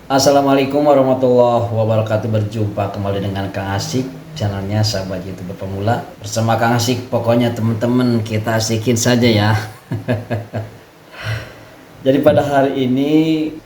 Assalamualaikum warahmatullahi wabarakatuh. Berjumpa kembali dengan Kang Asik, channelnya sahabat YouTuber pemula. Bersama Kang Asik, pokoknya teman-teman kita asikin saja ya. Jadi pada hari ini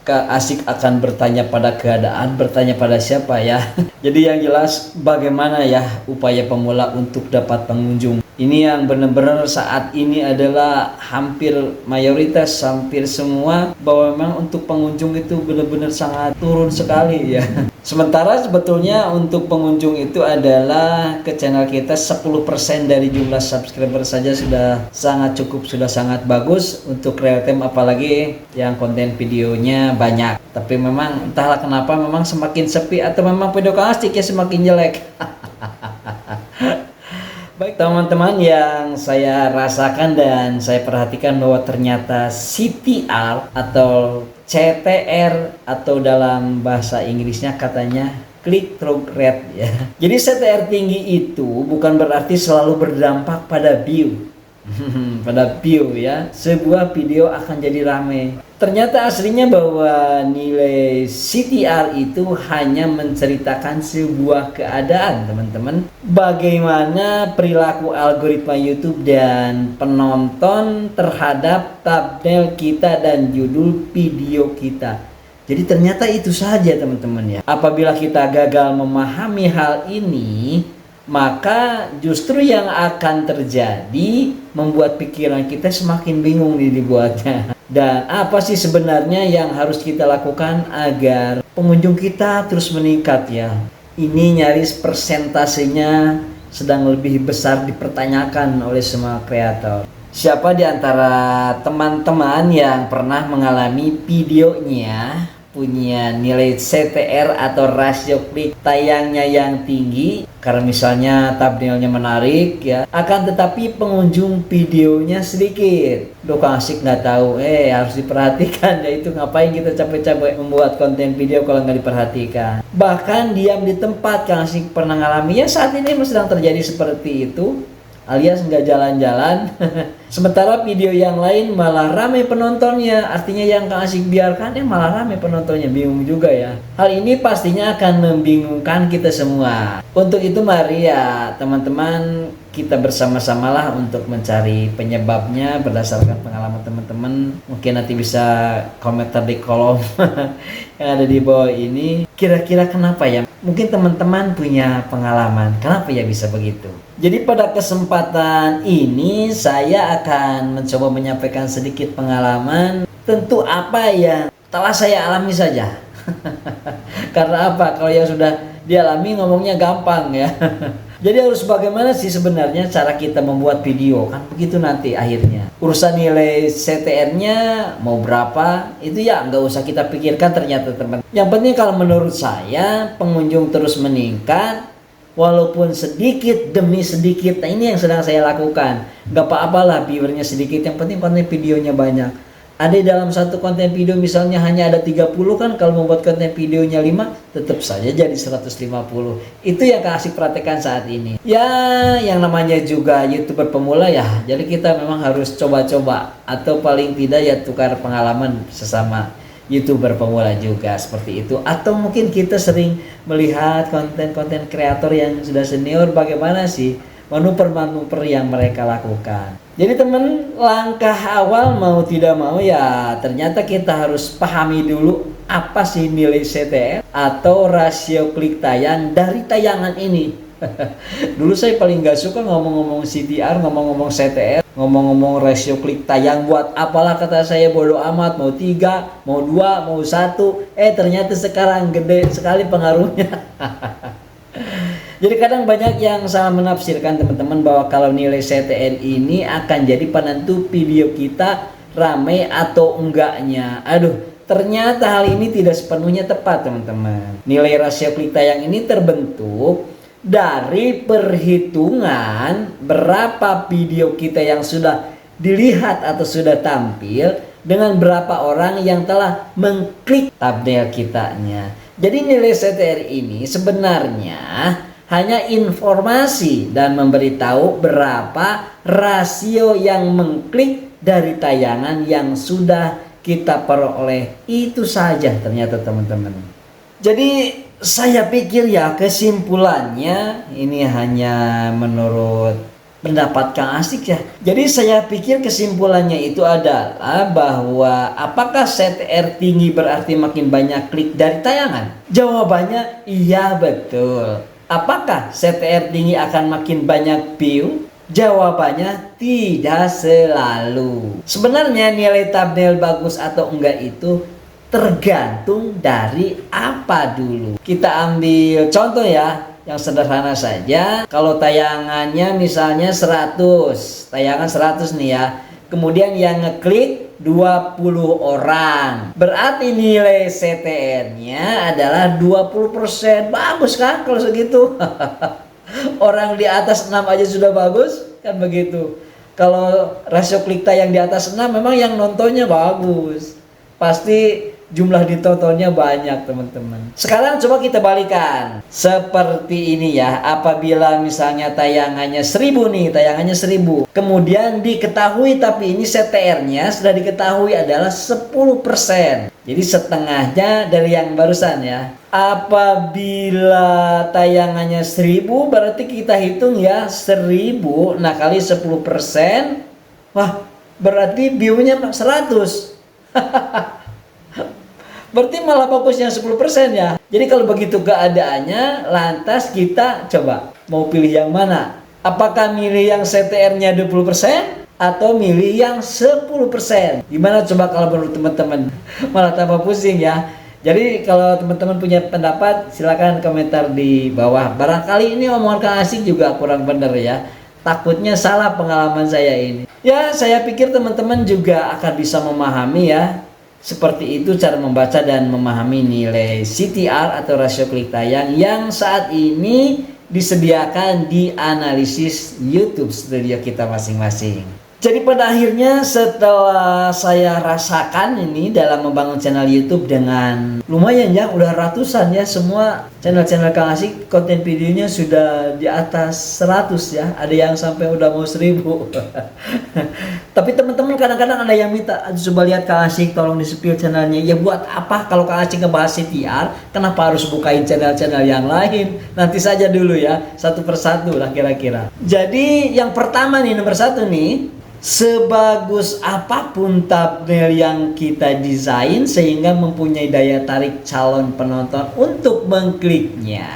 Kang Asik akan bertanya pada keadaan, bertanya pada siapa ya. Jadi yang jelas bagaimana ya upaya pemula untuk dapat pengunjung. Ini yang benar-benar saat ini adalah hampir mayoritas, hampir semua bahwa memang untuk pengunjung itu benar-benar sangat turun sekali ya. Sementara sebetulnya untuk pengunjung itu adalah ke channel kita 10% dari jumlah subscriber saja sudah sangat cukup, sudah sangat bagus untuk real time, apalagi yang konten videonya banyak. Tapi memang entahlah kenapa memang semakin sepi atau memang video Asik ya semakin jelek. Baik teman-teman, yang saya rasakan dan saya perhatikan bahwa ternyata CTR atau CTR atau dalam bahasa Inggrisnya katanya click through rate ya. Jadi CTR tinggi itu bukan berarti selalu berdampak pada view. Pada view ya, sebuah video akan jadi rame. Ternyata aslinya bahwa nilai CTR itu hanya menceritakan sebuah keadaan teman-teman, bagaimana perilaku algoritma YouTube dan penonton terhadap thumbnail kita dan judul video kita. Jadi ternyata itu saja teman-teman ya. Apabila kita gagal memahami hal ini, maka justru yang akan terjadi membuat pikiran kita semakin bingung dibuatnya. Dan apa sih sebenarnya yang harus kita lakukan agar pengunjung kita terus meningkat ya? Ini nyaris persentasenya sedang lebih besar dipertanyakan oleh semua kreator. Siapa di antara teman-teman yang pernah mengalami videonya punya nilai CTR atau rasio klik tayangnya yang tinggi karena misalnya thumbnailnya menarik ya, akan tetapi pengunjung videonya sedikit? Kang Asik nggak tahu, harus diperhatikan ya, itu ngapain kita capek-capek membuat konten video kalau nggak diperhatikan. Bahkan diam di tempat, Kang Asik pernah ngalami ya, saat ini sedang terjadi seperti itu, alias nggak jalan-jalan. Sementara video yang lain malah ramai penontonnya. Artinya yang Kang Asik biarkan malah ramai penontonnya. Bingung juga ya. Hal ini pastinya akan membingungkan kita semua. Untuk itu mari ya teman-teman, kita bersama-samalah untuk mencari penyebabnya berdasarkan pengalaman teman-teman. Mungkin nanti bisa komentar di kolom yang ada di bawah ini. Kira-kira kenapa ya? Mungkin teman-teman punya pengalaman, kenapa ya bisa begitu? Jadi pada kesempatan ini saya akan mencoba menyampaikan sedikit pengalaman, tentu apa yang telah saya alami saja. Karena apa? Kalau yang sudah dialami ngomongnya gampang ya. Jadi harus bagaimana sih sebenarnya cara kita membuat video, kan begitu nanti akhirnya. Urusan nilai CTR-nya mau berapa itu ya nggak usah kita pikirkan ternyata teman. Yang penting kalau menurut saya pengunjung terus meningkat walaupun sedikit demi sedikit. Nah ini yang sedang saya lakukan. Gak apa-apalah viewernya sedikit, yang penting konten videonya banyak. Ada dalam satu konten video misalnya hanya ada 30, kan kalau membuat konten videonya 5 tetap saja jadi 150. Itu yang Kak Asik praktekkan saat ini. Ya yang namanya juga YouTuber pemula ya, jadi kita memang harus coba-coba atau paling tidak ya tukar pengalaman sesama YouTuber pemula juga seperti itu. Atau mungkin kita sering melihat konten-konten kreator yang sudah senior, bagaimana sih manuver-manuver yang mereka lakukan. Jadi teman, langkah awal mau tidak mau ya ternyata kita harus pahami dulu apa sih nilai CTR atau rasio klik tayang dari tayangan ini. Dulu saya paling gak suka ngomong-ngomong CTR, ngomong-ngomong CTR, ngomong-ngomong rasio klik tayang, buat apalah kata saya, bodoh amat, mau 3, mau 2, mau 1. Ternyata sekarang gede sekali pengaruhnya. Jadi kadang banyak yang salah menafsirkan teman-teman bahwa kalau nilai CTR ini akan jadi penentu video kita ramai atau enggaknya. Aduh, ternyata hal ini tidak sepenuhnya tepat teman-teman. Nilai rasio klik tayang ini terbentuk dari perhitungan berapa video kita yang sudah dilihat atau sudah tampil dengan berapa orang yang telah mengklik thumbnail kitanya. Jadi nilai CTR ini sebenarnya hanya informasi dan memberitahu berapa rasio yang mengklik dari tayangan yang sudah kita peroleh itu saja ternyata teman-teman. Jadi saya pikir ya kesimpulannya ini hanya menurut pendapat Kang Asik ya. Jadi saya pikir kesimpulannya itu adalah bahwa apakah CTR tinggi berarti makin banyak klik dari tayangan? Jawabannya iya betul. Apakah CTR tinggi akan makin banyak view? Jawabannya tidak selalu. Sebenarnya nilai thumbnail bagus atau enggak itu tergantung dari apa dulu. Kita ambil contoh ya, yang sederhana saja. Kalau tayangannya misalnya 100, tayangan 100 nih ya. Kemudian yang ngeklik 20 orang. Berarti nilai CTR-nya adalah 20%. Bagus kan kalau segitu? Orang di atas 6 aja sudah bagus, kan begitu. Kalau rasio klik tayang di atas 6 memang yang nontonnya bagus. Pasti jumlah ditontonnya banyak teman-teman. Sekarang coba kita balikan seperti ini ya. Apabila misalnya tayangannya 1000 nih, tayangannya 1000, kemudian diketahui tapi ini CTR-nya sudah diketahui adalah 10%. Jadi setengahnya dari yang barusan ya. Apabila tayangannya 1000 berarti kita hitung ya 1000, nah kali 10%, wah berarti view-nya 100. Berarti malah bagusnya 10% ya. Jadi kalau begitu keadaannya, lantas kita coba mau pilih yang mana? Apakah milih yang CTR-nya 20% atau milih yang 10%? Gimana coba kalau menurut teman-teman? Malah tambah pusing ya. Jadi kalau teman-teman punya pendapat silakan komentar di bawah. Barangkali ini omongan Kang Asik juga kurang benar ya. Takutnya salah pengalaman saya ini. Ya saya pikir teman-teman juga akan bisa memahami ya. Seperti itu cara membaca dan memahami nilai CTR atau rasio klik tayang yang saat ini disediakan di analisis YouTube studio kita masing-masing. Jadi pada akhirnya setelah saya rasakan ini dalam membangun channel YouTube dengan lumayan ya, udah ratusan ya, semua channel-channel Kang Asik konten videonya sudah di atas 100 ya, ada yang sampai udah mau 1000. Tapi teman-teman kadang-kadang ada yang minta, coba lihat Kang Asik tolong di-spill channelnya. Ya buat apa kalau Kang Asik ngebahas CTR, kenapa harus bukain channel-channel yang lain? Nanti saja dulu ya, satu persatu lah kira-kira. Jadi yang pertama nih, nomor 1 nih, sebagus apapun thumbnail yang kita desain sehingga mempunyai daya tarik calon penonton untuk mengkliknya,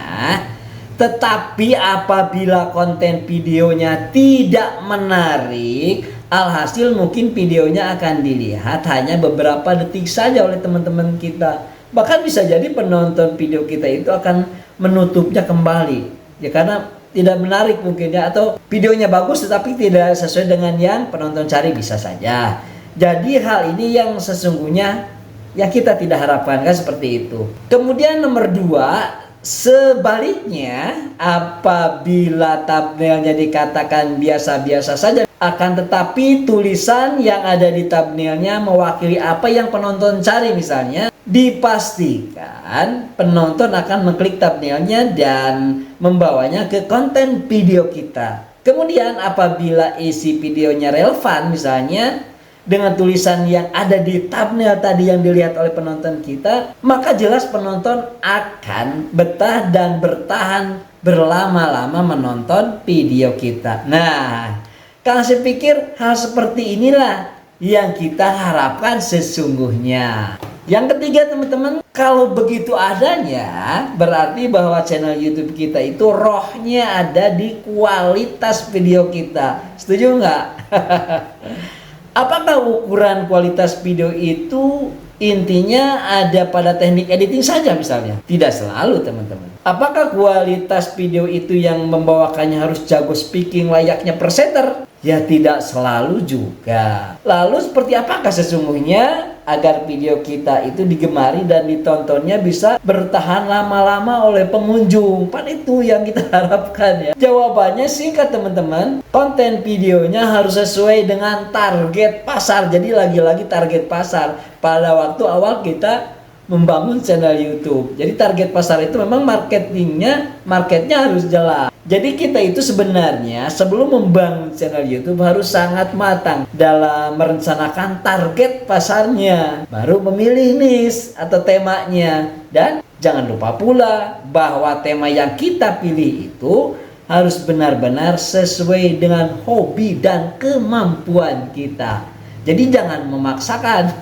tetapi apabila konten videonya tidak menarik, alhasil mungkin videonya akan dilihat hanya beberapa detik saja oleh teman-teman kita. Bahkan bisa jadi penonton video kita itu akan menutupnya kembali ya, karena tidak menarik mungkin ya, atau videonya bagus tetapi tidak sesuai dengan yang penonton cari, bisa saja. Jadi hal ini yang sesungguhnya yang kita tidak harapkan kan seperti itu. Kemudian nomor 2, sebaliknya apabila thumbnailnya dikatakan biasa-biasa saja, akan tetapi tulisan yang ada di thumbnailnya mewakili apa yang penonton cari misalnya, dipastikan penonton akan mengklik thumbnailnya dan membawanya ke konten video kita. Kemudian apabila isi videonya relevan misalnya dengan tulisan yang ada di thumbnail tadi yang dilihat oleh penonton kita, maka jelas penonton akan betah dan bertahan berlama-lama menonton video kita. Nah, kalau saya pikir hal seperti inilah yang kita harapkan sesungguhnya. Yang ketiga teman-teman, kalau begitu adanya berarti bahwa channel YouTube kita itu rohnya ada di kualitas video kita. Setuju nggak? Apakah ukuran kualitas video itu intinya ada pada teknik editing saja misalnya? Tidak selalu teman-teman. Apakah kualitas video itu yang membawakannya harus jago speaking layaknya presenter? Ya tidak selalu juga. Lalu seperti apakah sesungguhnya agar video kita itu digemari dan ditontonnya bisa bertahan lama-lama oleh pengunjung? Pan itu yang kita harapkan ya. Jawabannya singkat teman-teman, konten videonya harus sesuai dengan target pasar. Jadi lagi-lagi target pasar. Pada waktu awal kita membangun channel YouTube. Jadi target pasar itu memang marketnya harus jelas. Jadi kita itu sebenarnya sebelum membangun channel YouTube harus sangat matang dalam merencanakan target pasarnya, baru memilih niche atau temanya. Dan jangan lupa pula bahwa tema yang kita pilih itu harus benar-benar sesuai dengan hobi dan kemampuan kita. Jadi jangan memaksakan.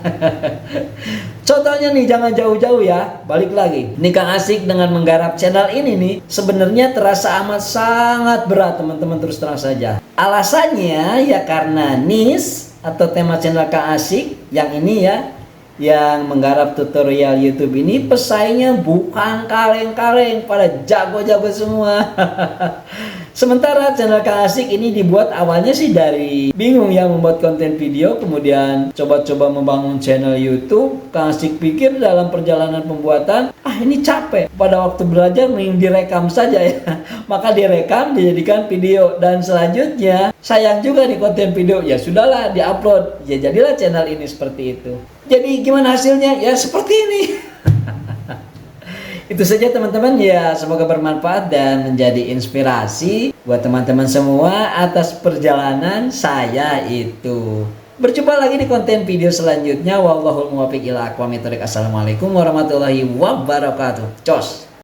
Contohnya nih, jangan jauh-jauh ya. Balik lagi, ini Kang Asik dengan menggarap channel ini nih sebenarnya terasa amat sangat berat, teman-teman, terus terang saja. Alasannya ya karena niche atau tema channel Kang Asik yang ini ya, yang menggarap tutorial YouTube ini pesaingnya bukan kaleng-kaleng, pada jago-jago semua. Sementara channel Kang Asik ini dibuat awalnya sih dari bingung ya membuat konten video, kemudian coba-coba membangun channel YouTube. Kang Asik pikir dalam perjalanan pembuatan, ini capek. Pada waktu belajar mending direkam saja ya. Maka direkam, dijadikan video, dan selanjutnya sayang juga nih konten video. Ya sudahlah, diupload. Ya jadilah channel ini seperti itu. Jadi gimana hasilnya? Ya seperti ini. Itu saja teman-teman ya, semoga bermanfaat dan menjadi inspirasi buat teman-teman semua atas perjalanan saya itu. Berjumpa lagi di konten video selanjutnya. Wallahul muwaffiq ila aqwamit thoriq. Assalamualaikum warahmatullahi wabarakatuh. Cos.